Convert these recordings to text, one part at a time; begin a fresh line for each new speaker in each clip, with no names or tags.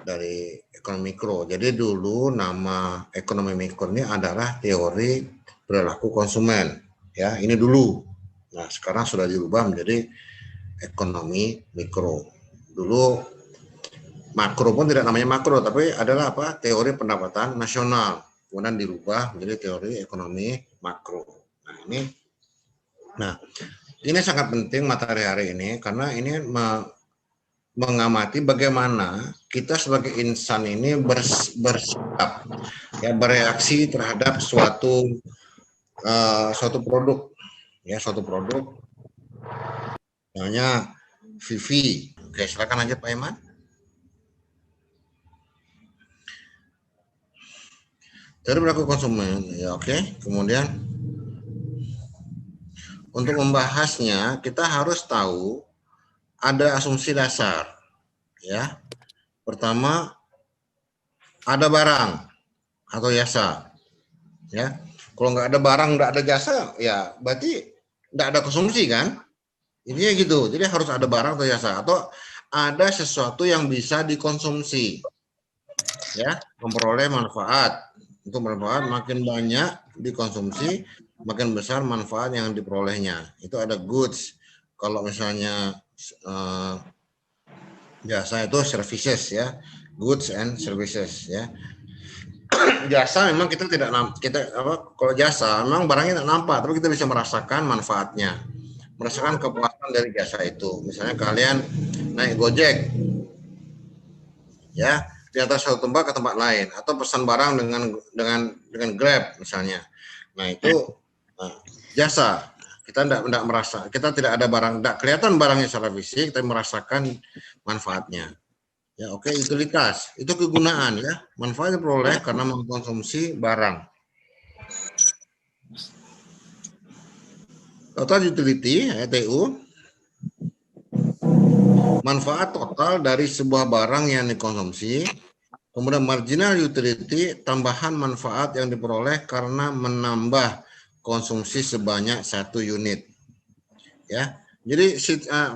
dari ekonomi mikro. Jadi dulu nama ekonomi mikro ini adalah teori perilaku konsumen. Ya, ini dulu. Nah, sekarang sudah dirubah menjadi ekonomi mikro. Dulu makro pun tidak namanya makro, tapi adalah apa? Teori pendapatan nasional. Kemudian dirubah menjadi teori ekonomi makro. Nah, ini sangat penting materi hari ini karena ini mengamati bagaimana kita sebagai insan ini bersikap, ya, bereaksi terhadap suatu produk, ya, suatu produk namanya Vivi. Oke, silakan lanjut Pak Iman. Teori perilaku konsumen, ya, oke. Kemudian untuk membahasnya kita harus tahu ada asumsi dasar, ya. Pertama, ada barang atau jasa, ya. Kalau nggak ada barang, nggak ada jasa, ya berarti nggak ada konsumsi kan? Intinya gitu. Jadi harus ada barang atau jasa atau ada sesuatu yang bisa dikonsumsi, ya, memperoleh manfaat. Untuk manfaat makin banyak dikonsumsi, makin besar manfaat yang diperolehnya. Itu ada goods. Kalau misalnya jasa itu services, ya, goods and services, ya. Jasa memang kita tidak kalau jasa memang barangnya tidak nampak, tapi kita bisa merasakan manfaatnya, merasakan kepuasan dari jasa itu. Misalnya kalian naik Gojek, ya, di atas satu tempat ke tempat lain, atau pesan barang dengan Grab misalnya. Nah itu jasa. Kita tidak merasa, kita tidak ada barang, tidak kelihatan barangnya secara fisik, tapi merasakan manfaatnya. Ya, oke, utilitas itu kegunaan, ya, manfaatnya peroleh karena mengkonsumsi barang. Total utility, TU, manfaat total dari sebuah barang yang dikonsumsi. Kemudian marginal utility, tambahan manfaat yang diperoleh karena menambah konsumsi sebanyak 1 unit. Ya, jadi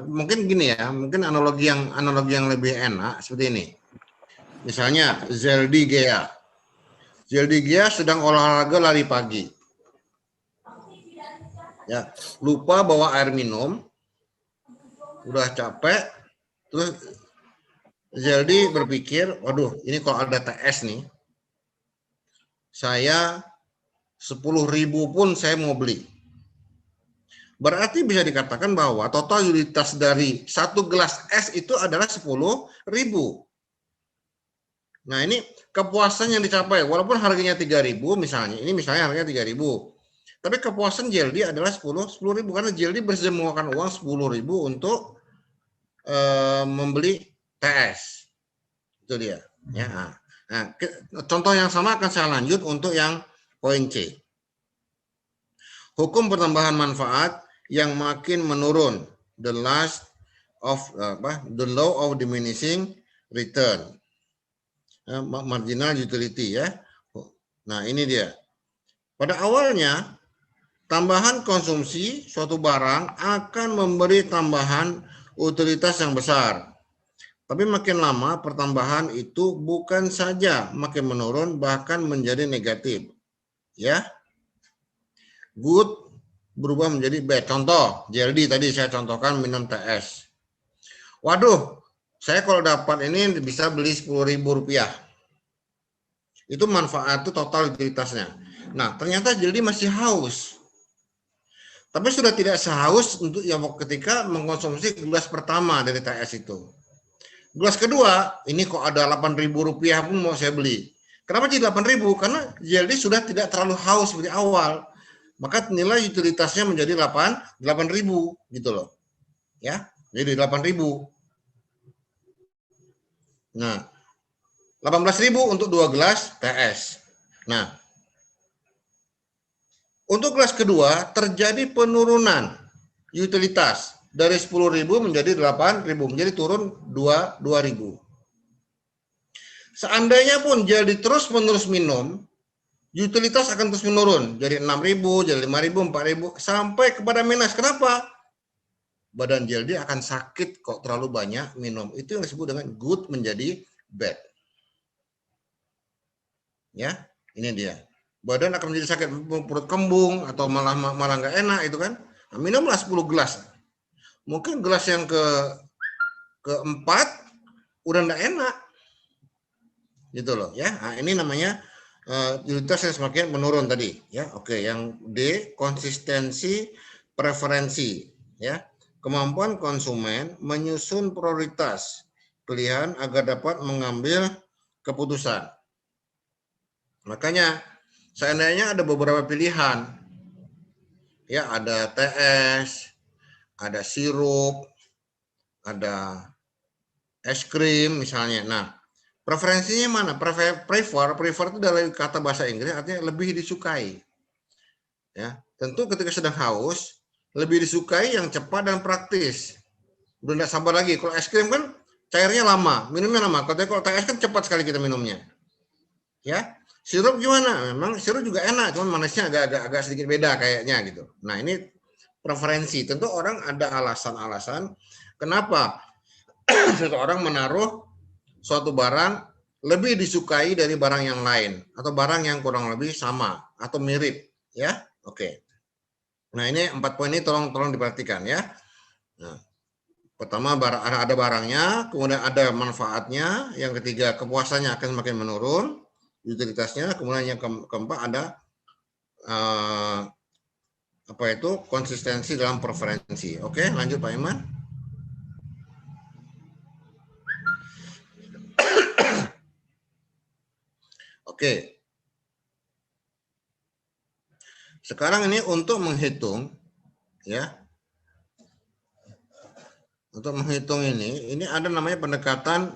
mungkin gini ya, mungkin analogi yang lebih enak seperti ini. Misalnya Zeldy Gea sedang olahraga lari pagi. Ya, lupa bawa air minum, udah capek, terus Zeldy berpikir, waduh, ini kalau ada TS nih, saya 10.000 pun saya mau beli. Berarti bisa dikatakan bahwa total utilitas dari satu gelas es itu adalah 10.000. Nah, ini kepuasan yang dicapai, walaupun harganya 3.000 misalnya, ini misalnya harganya 3.000, tapi kepuasan Zeldy adalah 10.000 karena Zeldy bersedia mengeluarkan uang 10.000 untuk membeli TS. Itu dia. Ya. Nah, contoh yang sama akan saya lanjut untuk yang poin C. Hukum pertambahan manfaat yang makin menurun, the law of diminishing return, marginal utility, ya. Nah, ini dia. Pada awalnya tambahan konsumsi suatu barang akan memberi tambahan utilitas yang besar. Tapi makin lama pertambahan itu bukan saja makin menurun, bahkan menjadi negatif. Ya. Good berubah menjadi bad. Contoh, Zeldy tadi saya contohkan minum TS. Waduh, saya kalau dapat ini bisa beli 10.000 rupiah. Itu manfaat, itu total utilitasnya. Nah, ternyata Zeldy masih haus. Tapi sudah tidak sehaus untuk yang ketika mengkonsumsi gelas pertama dari TS itu. Gelas kedua, ini kok ada 8.000 rupiah pun mau saya beli. Kenapa jadi 8.000? Karena Zeldy sudah tidak terlalu haus seperti awal. Maka nilai utilitasnya menjadi 8.000 gitu loh. Ya, jadi 8.000. Nah, 18.000 untuk 2 gelas TS. Nah, untuk gelas kedua terjadi penurunan utilitas dari 10.000 menjadi 8.000, menjadi turun 2.000. Seandainya pun jadi terus-menerus minum, utilitas akan terus menurun, jadi 6.000, jadi 5.000, 4.000, sampai kepada minus. Kenapa? Badan Zeldy akan sakit kok terlalu banyak minum. Itu yang disebut dengan good menjadi bad. Ya, ini dia. Badan akan menjadi sakit, perut kembung atau malah nggak enak itu kan. Nah, minumlah 10 gelas. Mungkin gelas yang keempat udah nggak enak, gitu loh ya. Nah, ini namanya utilitas yang semakin menurun tadi ya. Oke, yang D, konsistensi preferensi ya. Kemampuan konsumen menyusun prioritas pilihan agar dapat mengambil keputusan. Makanya seandainya ada beberapa pilihan ya, ada TS, ada sirup, ada es krim misalnya. Nah, preferensinya mana? Prefer itu dari kata bahasa Inggris artinya lebih disukai. Ya, tentu ketika sedang haus lebih disukai yang cepat dan praktis. Udah nggak sabar lagi. Kalau es krim kan cairnya lama, minumnya lama. Kalau teh es kan cepat sekali kita minumnya. Ya, sirup gimana? Memang sirup juga enak, cuman manisnya agak sedikit beda kayaknya gitu. Nah, ini preferensi. Tentu orang ada alasan-alasan kenapa seseorang menaruh suatu barang lebih disukai dari barang yang lain atau barang yang kurang lebih sama atau mirip ya. Oke. Nah, ini 4 poin ini tolong diperhatikan ya. Nah, pertama ada barangnya, kemudian ada manfaatnya, yang ketiga kepuasannya akan semakin menurun utilitasnya, kemudian yang keempat ada konsistensi dalam preferensi. Oke, lanjut Pak Iman. Oke. Sekarang ini untuk menghitung ya. Untuk menghitung ini ada namanya pendekatan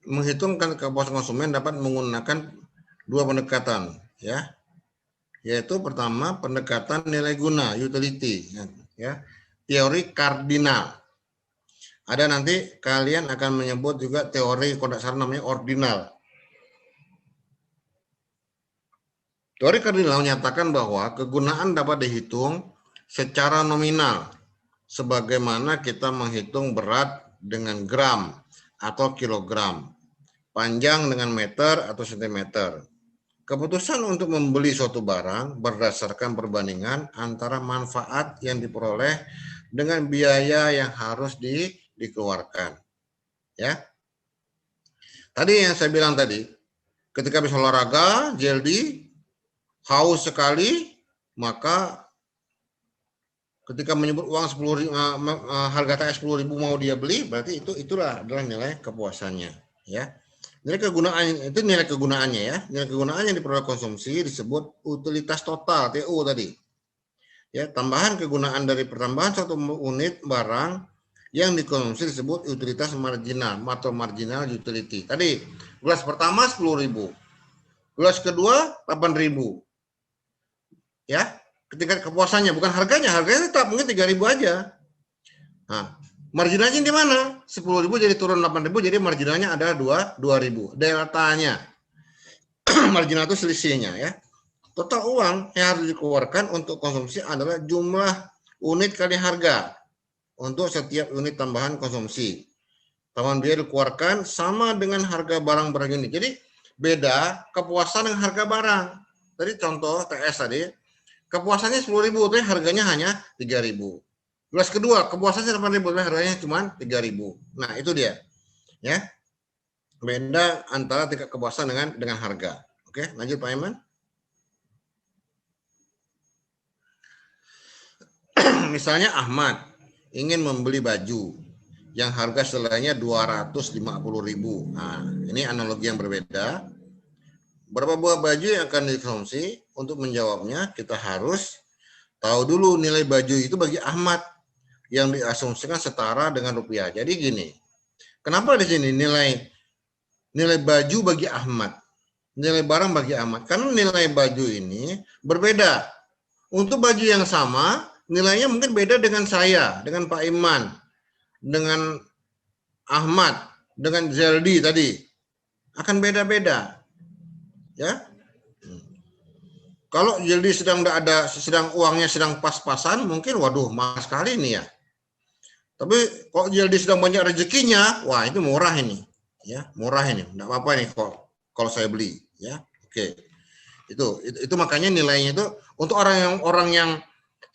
menghitungkan kepuasan konsumen dapat menggunakan 2 pendekatan ya. Yaitu pertama pendekatan nilai guna utility ya. Teori kardinal. Ada nanti kalian akan menyebut juga teori kalau tidak salah namanya ordinal. Teori kardinal menyatakan bahwa kegunaan dapat dihitung secara nominal, sebagaimana kita menghitung berat dengan gram atau kilogram, panjang dengan meter atau sentimeter. Keputusan untuk membeli suatu barang berdasarkan perbandingan antara manfaat yang diperoleh dengan biaya yang harus dikeluarkan. Ya. Tadi yang saya bilang tadi, ketika bisa olahraga, JLD, haus sekali, maka ketika menyebut uang 10.000, harga TS 10.000 mau dia beli, berarti itulah adalah nilai kepuasannya, ya. Nilai kegunaan itu nilai kegunaannya ya. Nilai kegunaan yang diperoleh konsumsi disebut utilitas total TU tadi. Ya, tambahan kegunaan dari pertambahan satu unit barang yang dikonsumsi disebut utilitas marginal atau marginal utility. Tadi gelas pertama 10.000. Gelas kedua 8.000. Ya, ketika kepuasannya bukan harganya tetap mungkin 3.000 aja. Nah, marginalnya di mana? 10.000 jadi turun 8.000, jadi marginalnya adalah 2.000. Deltanya. Marginal itu selisihnya ya. Total uang yang harus dikeluarkan untuk konsumsi adalah jumlah unit kali harga untuk setiap unit tambahan konsumsi. Tambahan biaya dikeluarkan sama dengan harga barang unit. Jadi beda kepuasan dengan harga barang. Tadi contoh TS tadi, kepuasannya 10.000, tapi harganya hanya 3.000. Gelas kedua, kepuasannya 8.000, tapi harganya cuma 3.000. Nah, itu dia. Ya. Beda antara tingkat kepuasan dengan harga. Oke, lanjut Pak Iman. Misalnya Ahmad ingin membeli baju yang harga selainya 250.000. Nah, ini analogi yang berbeda. Berapa buah baju yang akan dikonsumsi? Untuk menjawabnya, kita harus tahu dulu nilai baju itu bagi Ahmad yang diasumsikan setara dengan rupiah. Jadi gini, kenapa di sini nilai baju bagi Ahmad, nilai barang bagi Ahmad? Karena nilai baju ini berbeda. Untuk baju yang sama, nilainya mungkin beda dengan saya, dengan Pak Iman, dengan Ahmad, dengan Zeldi tadi. Akan beda-beda. Ya. Kalau Zeldi sedang uangnya sedang pas-pasan, mungkin waduh mahal sekali ini ya. Tapi kalau Zeldi sedang banyak rezekinya, wah itu murah ini. Ya, murah ini. Enggak apa-apa nih kalau saya beli, ya. Oke. Itu makanya nilainya itu untuk orang yang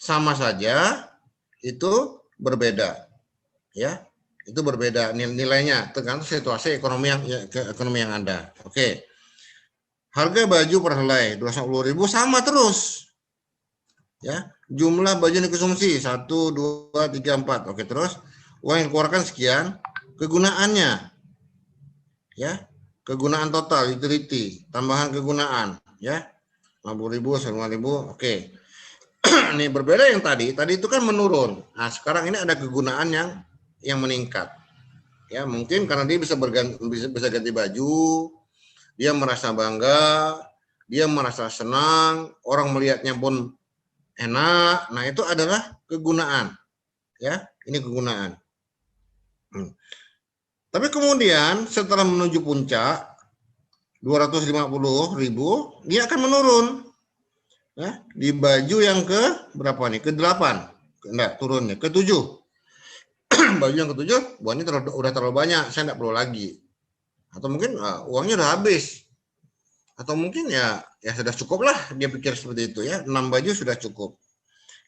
sama saja itu berbeda. Ya. Itu berbeda nilainya tergantung situasi ekonomi yang ada. Oke. Harga baju per helai 250.000 sama terus. Ya, jumlah baju yang dikonsumsi 1 2 3 4. Oke, terus uang yang dikeluarkan sekian, kegunaannya. Ya. Kegunaan total utility, tambahan kegunaan, ya. 50.000, 95.000. Oke. Ini berbeda yang tadi itu kan menurun. Nah, sekarang ini ada kegunaan yang meningkat. Ya, mungkin karena dia bisa ganti baju, dia merasa bangga, dia merasa senang, orang melihatnya pun enak. Nah, itu adalah kegunaan. Ya, ini kegunaan. Tapi kemudian setelah menuju puncak 250.000, dia akan menurun. Ya, di baju yang ke berapa nih? Ke-8. Enggak, turunnya ke-7. Baju yang ke-7 uangnya udah terlalu banyak, saya enggak perlu lagi. Atau mungkin uangnya udah habis. Atau mungkin ya sudah cukup lah, dia pikir seperti itu ya. 6 baju sudah cukup.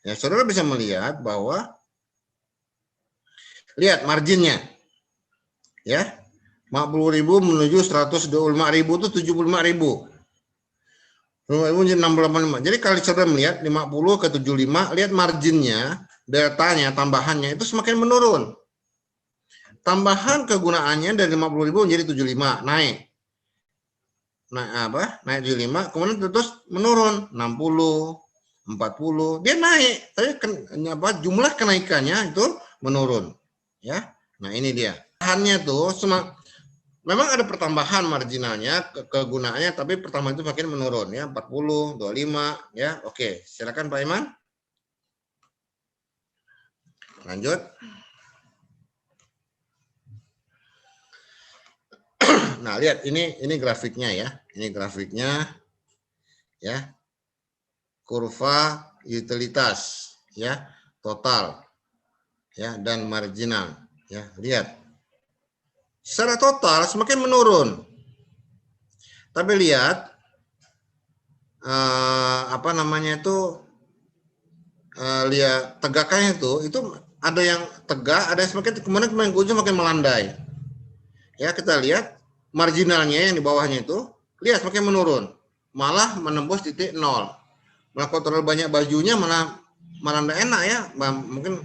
Ya, saudara bisa melihat bahwa lihat marginnya. Ya. 50.000 menuju 125.000 itu 75.000. 685. Jadi kalau saudara melihat 50 ke 75, lihat marginnya, deltanya, tambahannya itu semakin menurun. Tambahan kegunaannya dari 50.000 menjadi 75, naik. Naik 75, kemudian terus menurun 60, 40, dia naik. Tapi jumlah kenaikannya itu menurun. Ya. Nah, ini dia. Bahannya tuh memang ada pertambahan marginalnya, kegunaannya, tapi pertambahan itu makin menurun ya, 40, 25 ya. Oke, silakan Pak Iman. Lanjut. Nah, lihat ini grafiknya ya. Ini grafiknya ya. Kurva utilitas ya, total ya dan marginal ya. Lihat. Secara total semakin menurun. Tapi lihat lihat tegakannya itu ada yang tegak, ada yang semakin kemudian makin melandai. Ya, kita lihat marginalnya yang di bawahnya itu lihat semakin menurun. Malah menembus titik 0. Malah kalau terlalu banyak bajunya malah enggak enak ya. Mungkin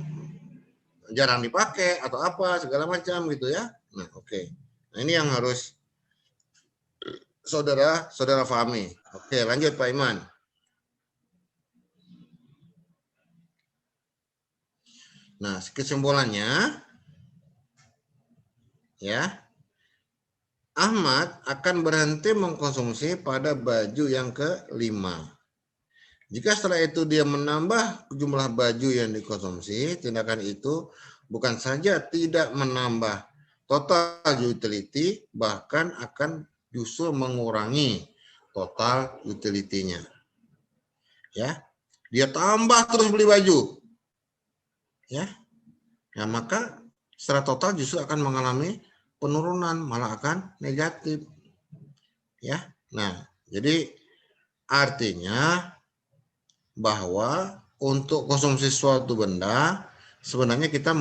jarang dipakai atau apa segala macam gitu ya. Nah, oke. Nah, ini yang harus saudara pahami. Oke, lanjut Pak Iman. Nah, kesimpulannya ya, Ahmad akan berhenti mengkonsumsi pada baju yang ke-5. Jika setelah itu dia menambah jumlah baju yang dikonsumsi, tindakan itu bukan saja tidak menambah total utility, bahkan akan justru mengurangi total utility-nya. Ya, dia tambah terus beli baju. Ya, maka secara total justru akan mengalami penurunan, malah akan negatif. Ya. Nah, jadi artinya bahwa untuk konsumsi suatu benda sebenarnya kita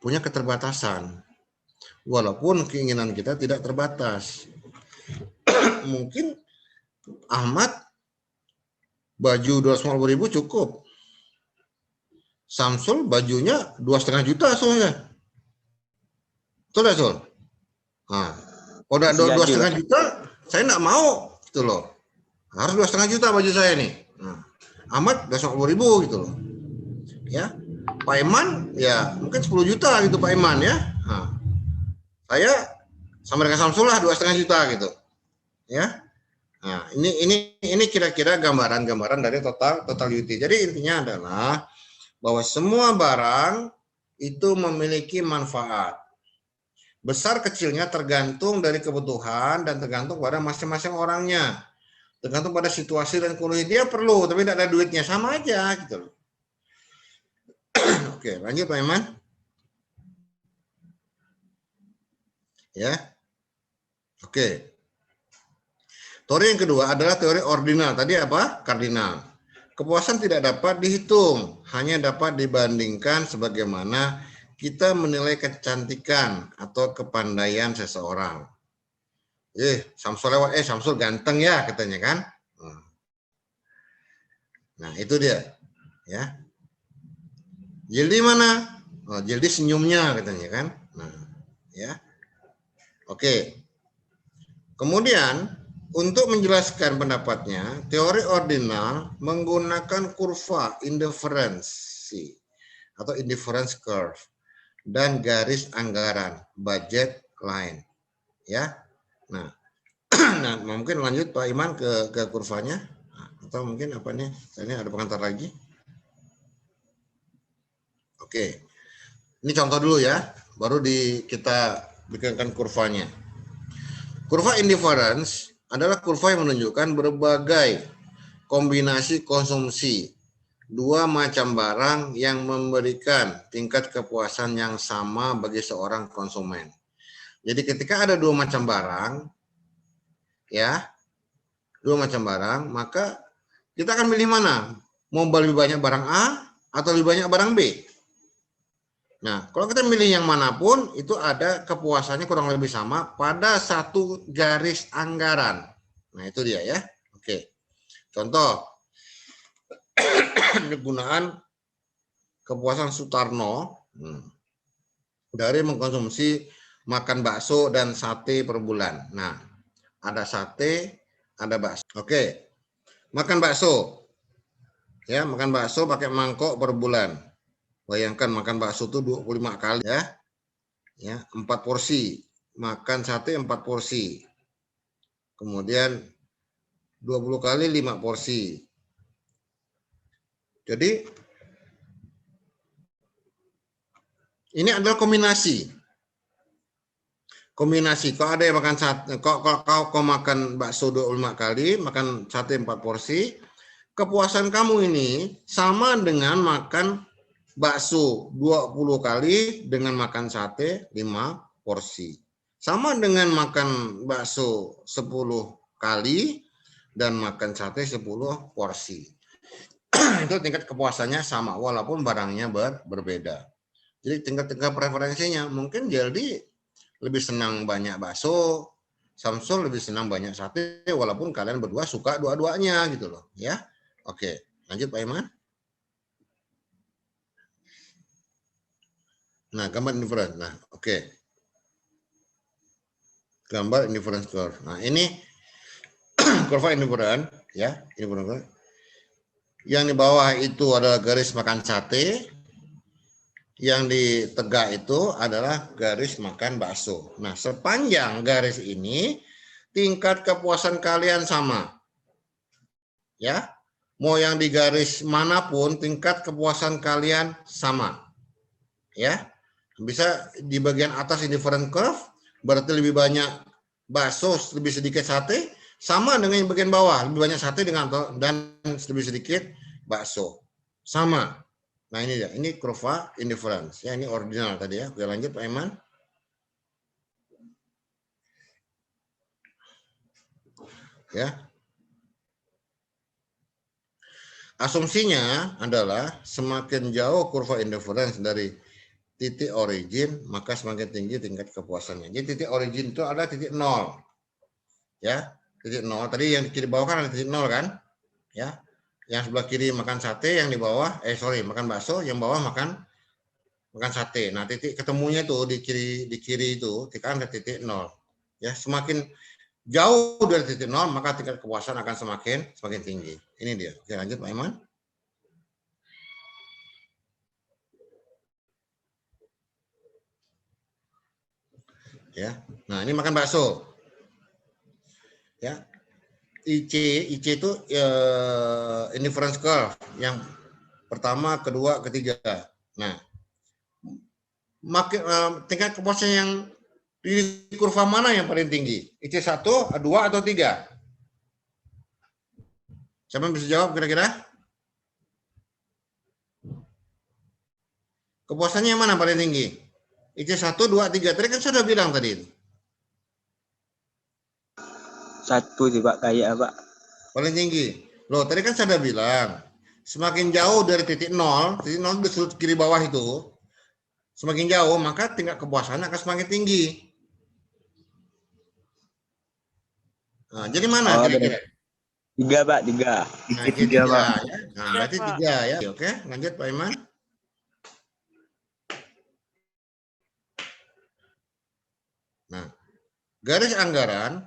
punya keterbatasan. Walaupun keinginan kita tidak terbatas. Mungkin Ahmad baju 250.000 cukup. Samsul bajunya 2,5 juta soalnya. Betul ya, Sul? Nah, kalau udah 2,5 juta, saya nggak mau gitu loh. Harus 2,5 juta baju saya nih. Nah, Ahmad 250.000 gitu loh. Ya, Pak Iman ya mungkin 10 juta gitu Pak Iman ya. Nah, saya sama dengan Samsul lah 2,5 juta gitu. Ya. Nah, ini kira-kira gambaran dari total utility. Jadi intinya adalah bahwa semua barang itu memiliki manfaat. Besar kecilnya tergantung dari kebutuhan dan tergantung pada masing-masing orangnya. Tergantung pada situasi dan kondisi. Dia perlu, tapi tidak ada duitnya. Sama aja gitu loh. Oke, lanjut Pak Iman. Ya. Oke. Teori yang kedua adalah teori ordinal. Tadi apa? Kardinal. Kepuasan tidak dapat dihitung, hanya dapat dibandingkan sebagaimana kita menilai kecantikan atau kepandaian seseorang. Samsul lewat, Samsul ganteng ya katanya kan. Nah itu dia, ya. Jildi mana? Oh, Jildi senyumnya katanya kan. Nah, ya. Oke. Kemudian untuk menjelaskan pendapatnya, teori ordinal menggunakan kurva indiferensi atau indifference curve dan garis anggaran budget line, ya. Nah, nah mungkin lanjut Pak Iman ke kurvanya, atau mungkin apa nih? Ini ada pengantar lagi. Oke, ini contoh dulu ya, baru kita bikinkan kurvanya. Kurva indifference adalah kurva yang menunjukkan berbagai kombinasi konsumsi dua macam barang yang memberikan tingkat kepuasan yang sama bagi seorang konsumen. Jadi ketika ada dua macam barang, ya, dua macam barang, maka kita akan pilih mana? Mau lebih banyak barang A atau lebih banyak barang B? Nah, kalau kita milih yang manapun, itu ada kepuasannya kurang lebih sama pada satu garis anggaran. Nah, itu dia ya. Oke. Contoh, penggunaan kepuasan Sutarno dari mengkonsumsi makan bakso dan sate per bulan. Nah, ada sate, ada bakso. Oke. Makan bakso. Ya, makan bakso pakai mangkok per bulan. Bayangkan makan bakso itu 25 kali ya. Ya, 4 porsi. Makan sate 4 porsi. Kemudian 20 kali 5 porsi. Jadi ini adalah kombinasi. Kombinasi. Kalau ada yang makan sate, kau makan bakso 25 kali, makan sate 4 porsi, kepuasan kamu ini sama dengan makan bakso 20 kali dengan makan sate 5 porsi. Sama dengan makan bakso 10 kali dan makan sate 10 porsi. Itu tingkat kepuasannya sama walaupun barangnya berbeda. Jadi tingkat preferensinya mungkin Jeldi lebih senang banyak bakso, Samsul lebih senang banyak sate walaupun kalian berdua suka dua-duanya gitu loh, ya. Oke, lanjut Pak Iman. Nah, gambar indifference. Nah, oke. Gambar indifference curve. Nah, ini kurva indifference ya, indifference. Yang di bawah itu adalah garis makan sate. Yang di tegak itu adalah garis makan bakso. Nah, sepanjang garis ini tingkat kepuasan kalian sama. Ya. Mau yang di garis manapun tingkat kepuasan kalian sama. Ya. Bisa di bagian atas indifferent curve berarti lebih banyak bakso, lebih sedikit sate, sama dengan yang bagian bawah, lebih banyak sate dan lebih sedikit bakso. Sama. Nah ini dia, ini kurva indifference. Ya ini ordinal tadi ya. Oke lanjut Pak Iman. Ya. Asumsinya adalah semakin jauh kurva indifference dari titik origin, maka semakin tinggi tingkat kepuasannya. Jadi titik origin itu ada titik 0. Ya, titik 0. Tadi yang di kiri bawah kan ada titik 0 kan? Ya. Yang sebelah kiri makan sate, yang di bawah makan bakso, yang bawah makan sate. Nah, titik ketemunya itu di kiri itu, kan ada titik 0. Ya, semakin jauh dari titik 0, maka tingkat kepuasan akan semakin tinggi. Ini dia. Oke, lanjut Pak Iman. Ya. Nah, ini makan bakso. Ya. IC itu indifference curve yang pertama, kedua, ketiga. Nah, tingkat kepuasan yang di kurva mana yang paling tinggi? IC 1, 2 atau 3? Siapa yang bisa jawab kira-kira? Kepuasannya yang mana paling tinggi? IC 1, 2, 3. Tadi kan sudah bilang tadi.
Satu sih Pak, kayak Pak.
Paling tinggi. Loh, tadi kan saya udah bilang, semakin jauh dari titik nol di sudut kiri bawah itu, semakin jauh, maka tingkat kepuasan akan semakin tinggi. Nah, jadi mana
Oh,
kira-kira?
3 Pak, 3.
Nah,
Titik
jadi
3 Pak.
ya. Nah, berarti 3 ya. Oke, lanjut Pak Iman. Nah, garis anggaran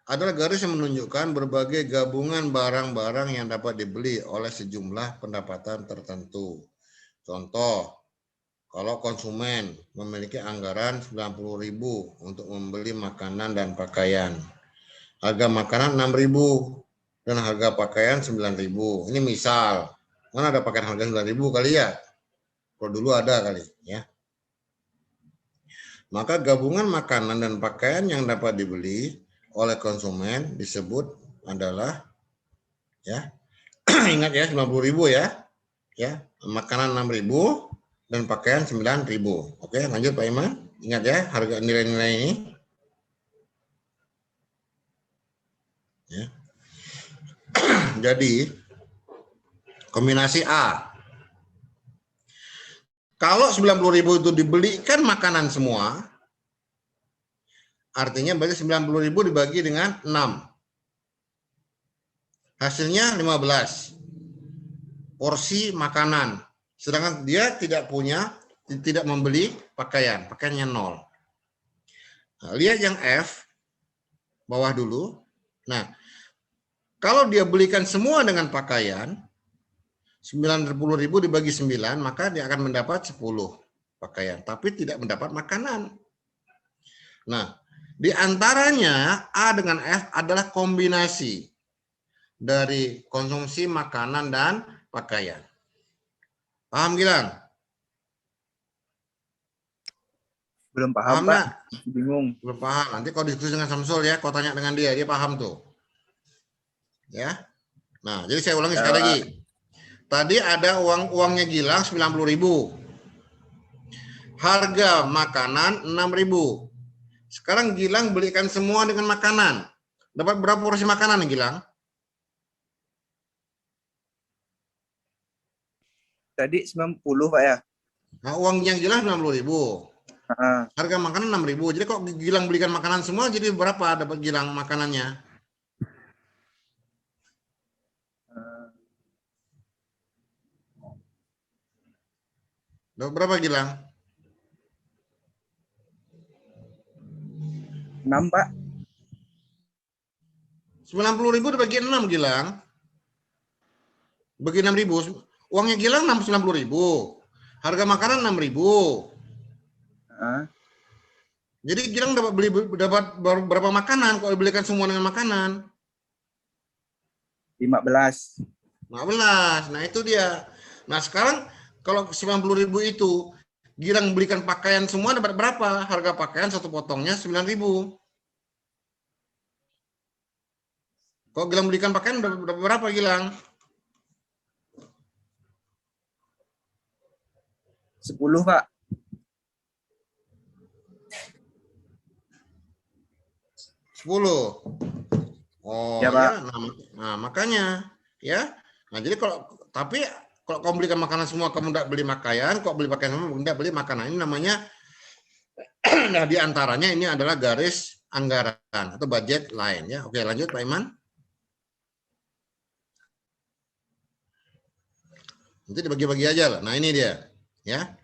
adalah garis yang menunjukkan berbagai gabungan barang-barang yang dapat dibeli oleh sejumlah pendapatan tertentu. Contoh, kalau konsumen memiliki anggaran 90.000 untuk membeli makanan dan pakaian. Harga makanan 6.000 dan harga pakaian 9.000. Ini misal. Mana ada pakaian harga 9.000 kali ya? Kalau dulu ada kali ya. Maka gabungan makanan dan pakaian yang dapat dibeli oleh konsumen disebut adalah ya. Ingat ya 90.000 ya. Ya, makanan 6.000 dan pakaian 9.000. Oke, lanjut Pak Iman. Ingat ya harga nilai-nilai ini. Ya. Jadi kombinasi A. Kalau 90.000 itu dibelikan makanan semua, artinya berarti 90.000 dibagi dengan 6. Hasilnya 15 porsi makanan. Sedangkan dia tidak membeli pakaian. Pakaiannya 0. Nah, lihat yang F, bawah dulu. Nah, kalau dia belikan semua dengan pakaian, 90.000 dibagi 9, maka dia akan mendapat 10 pakaian, tapi tidak mendapat makanan. Nah, di antaranya A dengan F adalah kombinasi dari konsumsi makanan dan pakaian. Paham, Gilang?
Belum paham, Pak. Bingung.
Belum paham. Nanti kalau diskusi dengan Samsul ya, kau tanya dengan dia paham tuh. Ya. Nah, jadi saya ulangi sekali lagi. Tadi ada uangnya Gilang 90.000. Harga makanan 6.000. Sekarang Gilang belikan semua dengan makanan. Dapat berapa porsi makanan Gilang?
Tadi 90 Pak ya.
Nah, uangnya Gilang 90.000. Harga makanan 6.000. Jadi kok Gilang belikan makanan semua, jadi berapa dapat Gilang makanannya? Dapat berapa Gilang?
6 Pak.
90.000 dibagi 6 Gilang. Bagi 6.000. Uangnya Gilang 90.000. Harga makanan 6.000. Jadi Gilang dapat berapa makanan kalau dibelikan semua dengan makanan?
15.
Nah itu dia. Nah sekarang kalau 90.000 itu Gilang belikan pakaian semua dapat berapa? Harga pakaian satu potongnya 9.000. Kalau Gilang belikan pakaian dapat berapa Gilang?
10 Pak.
10. Oh ya, Pak. Nah makanya ya. Nah jadi kalau kamu belikan makanan semua kamu tidak beli pakaian, kok beli pakaian semua tidak beli makanan, ini namanya nah di antaranya ini adalah garis anggaran atau budget line ya. Oke, lanjut Pak Iman. Nanti dibagi-bagi aja lah. Nah, ini dia ya.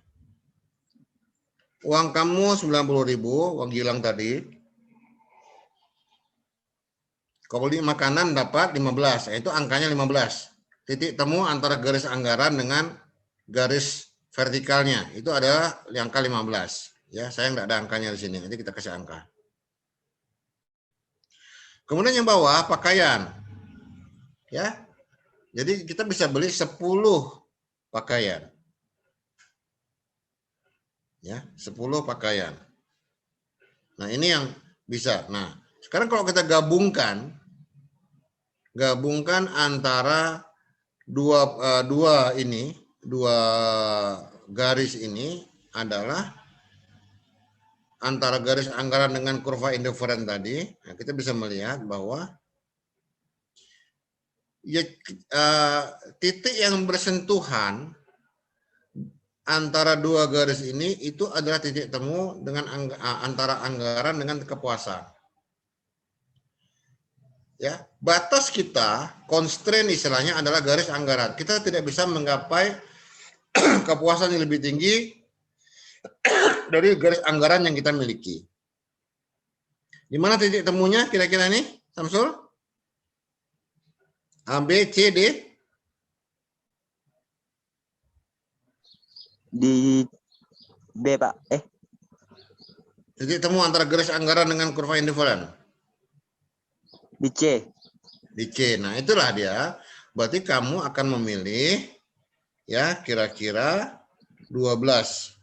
Uang kamu 90.000, uang Gilang tadi. Kalau beli makanan dapat 15, itu angkanya 15. Titik temu antara garis anggaran dengan garis vertikalnya itu adalah angka 15. Ya, saya nggak ada angkanya di sini. Nanti kita kasih angka. Kemudian yang bawah pakaian. Ya. Jadi kita bisa beli 10 pakaian. Ya, 10 pakaian. Nah, ini yang bisa. Nah, sekarang kalau kita gabungkan antara dua garis ini adalah antara garis anggaran dengan kurva indiferen tadi, kita bisa melihat bahwa ya, titik yang bersentuhan antara dua garis ini itu adalah titik temu dengan antara anggaran dengan kepuasan. Ya, batas kita, constraint istilahnya adalah garis anggaran. Kita tidak bisa menggapai kepuasan yang lebih tinggi dari garis anggaran yang kita miliki. Di mana titik temunya kira-kira nih, Samsul? A, B, C, D?
Di B, Pak.
Titik temu antara garis anggaran dengan kurva indifferent.
Di C.
Di C. Nah, itulah dia. Berarti kamu akan memilih ya kira-kira 12.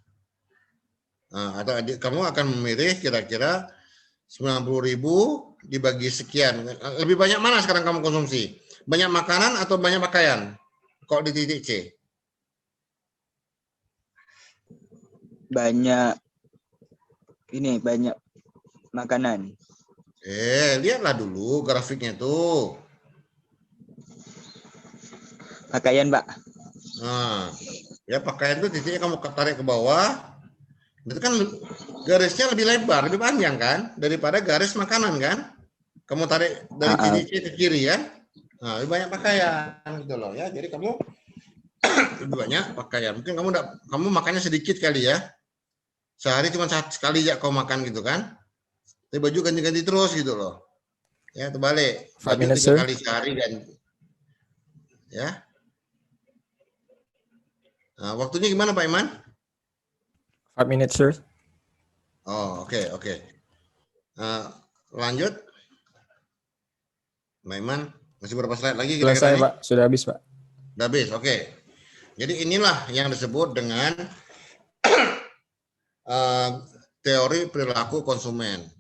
Nah, atau kamu akan memilih kira-kira 90.000 dibagi sekian. Lebih banyak mana sekarang kamu konsumsi? Banyak makanan atau banyak pakaian? Kok di titik C?
Banyak makanan.
Lihatlah dulu grafiknya tuh.
Pakaian, Pak.
Nah, ya pakaian tuh titiknya kamu tarik ke bawah. Itu kan garisnya lebih lebar, lebih panjang kan daripada garis makanan kan? Kamu tarik dari titik C ke kiri kan? Nah, lebih banyak pakaian gitu loh ya. Jadi kamu lebih banyak pakaian. Mungkin kamu makannya sedikit kali ya. Sehari cuma sekali ya kau makan gitu kan? Tapi baju ganti-ganti terus gitu loh. Ya, terbalik.
5
Baju
minutes,
3
sir.
kali sehari ganti. Ya. Nah, waktunya gimana Pak Iman?
5 minutes, sir.
Oh, oke. Lanjut. Pak Iman, masih berapa slide lagi kira-kira
Selesai,
nih?
Pak. Sudah habis, Pak.
Udah habis, oke. Jadi inilah yang disebut dengan teori perilaku konsumen.